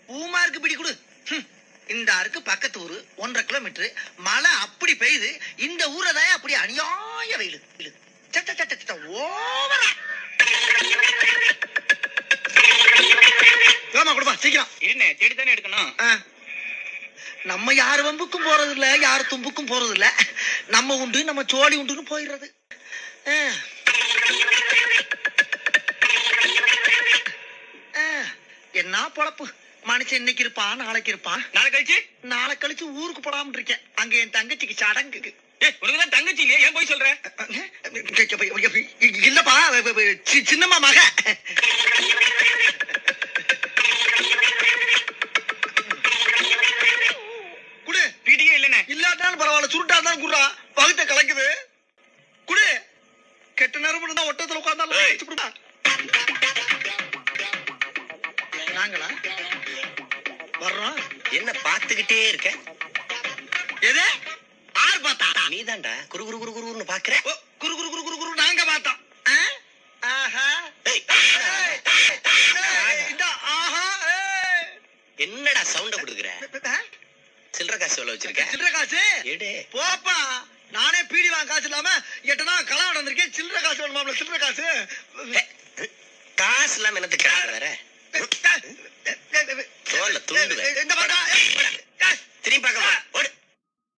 பூமாருக்கு பிடி கொடு. இந்த அருக்கு பக்கத்து ஊரு 1.5 கிலோமீட்டர். மழை அப்படி பெய்யுது. இந்த ஊரதான் அப்படி அநியாய வெயில். ஓவரா கொடுப்பா சீக்கிரம். தேடித்தானே எடுக்கணும். நம்ம யாரு வம்புக்கும் போறது இல்ல, யாரு தும்புக்கும் போறது இல்ல. நம்ம உண்டு நம்ம சோழி உண்டுன்னு போயிடுறது. என்ன பொழப்பு. மனுஷன் இன்னைக்கு இருப்பான், நாளைக்கு இருப்பான். நாளை கழிச்சு ஊருக்கு போடாம இருக்கேன். அங்க என் தங்கச்சிக்கு சடங்குக்கு. தங்கச்சி இல்லையா, ஏன் போய் சொல்ற? இல்லப்பா, சின்னம்மா மக. குடு. வீடியே இல்லனே. இல்லாட்டாலும் பரவாயில்ல, சுருட்டா தான் குடுறா. பகுத்த கலக்குது. குடு. கெட்ட நேரம் இருந்தா ஒட்டத்துல உட்கார்ந்தாலும் நாங்களா வர்றோம். என்ன பாத்துக்கிட்டே இருக்க? எது? ஆறு பார்த்தா? நீதான்டா குரு குரு குரு குருன்னு பாக்குற. குரு குரு குரு குரு குரு நாங்க பார்த்தோம். என்னடா சவுண்ட கொடுக்குற? சில்லற காசு எவ்வளவு வச்சிருக்க? சில்லற காசு எடு. போப்பா. நானே பீடி வாங்க காசு இல்லாம எட்டனா கலாம் வந்திருக்கேன். சில்லற காசு வேணுமாம்ல? சில்லற காசு. காசு இல்லாம என்னத்துக்கு காசு வேற? தோல்ல துண்டு. இந்த பாட்டா திரும்பி பார்க்க ஓடு.